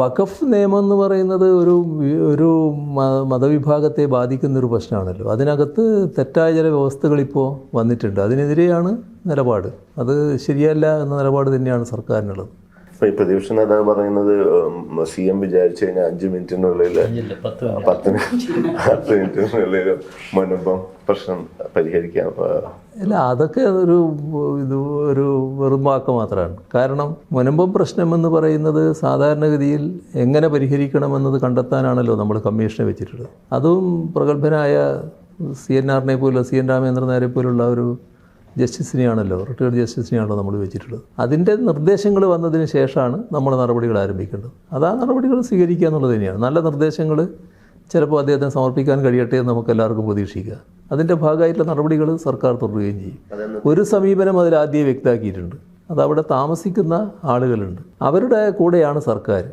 വഖഫ് നിയമം എന്ന് പറയുന്നത് ഒരു മതവിഭാഗത്തെ ബാധിക്കുന്നൊരു പ്രശ്നമാണല്ലോ. അതിനകത്ത് തെറ്റായ ചില വ്യവസ്ഥകൾ ഇപ്പോൾ വന്നിട്ടുണ്ട്. അതിനെതിരെയാണ് നിലപാട്. അത് ശരിയല്ല എന്ന നിലപാട് തന്നെയാണ് സർക്കാരിനുള്ളത്. ഇപ്പോൾ ഈ പ്രതിപക്ഷ നേതാവ് പറയുന്നത് CM വിചാരിച്ചു കഴിഞ്ഞാൽ 5 മിനിറ്റിനുള്ളിൽ 10 മിനിറ്റിനുള്ളിൽ മുൻപം പ്രശ്നം പരിഹരിക്കാം. അല്ല, അതൊക്കെ ഒരു വെറും വാക്ക് മാത്രമാണ്. കാരണം മുനമ്പം പ്രശ്നമെന്ന് പറയുന്നത് സാധാരണഗതിയിൽ എങ്ങനെ പരിഹരിക്കണമെന്നത് കണ്ടെത്താനാണല്ലോ നമ്മൾ കമ്മീഷനെ വെച്ചിട്ടുള്ളത്. അതും പ്രഗത്ഭനായ CN രാമേന്ദ്രൻ നായരെ പോലുള്ള ഒരു ജസ്റ്റിസിനെയാണല്ലോ, റിട്ടയർഡ് ജസ്റ്റിസിനെയാണല്ലോ നമ്മൾ വെച്ചിട്ടുള്ളത്. അതിൻ്റെ നിർദ്ദേശങ്ങൾ വന്നതിന് ശേഷമാണ് നമ്മൾ നടപടികൾ ആരംഭിക്കേണ്ടത്. അത് ആ നടപടികൾ സ്വീകരിക്കുക എന്നുള്ളത് തന്നെയാണ്. നല്ല നിർദ്ദേശങ്ങൾ ചിലപ്പോൾ അദ്ദേഹത്തിന് സമർപ്പിക്കാൻ കഴിയട്ടെ എന്ന് നമുക്ക് എല്ലാവർക്കും പ്രതീക്ഷിക്കുക. അതിൻ്റെ ഭാഗമായിട്ടുള്ള നടപടികൾ സർക്കാർ തുടരുകയും ചെയ്യും. ഒരു സമീപനം അതിൽ ആദ്യം വ്യക്തമാക്കിയിട്ടുണ്ട്. അതവിടെ താമസിക്കുന്ന ആളുകളുണ്ട്, അവരുടെ കൂടെയാണ് സർക്കാർ.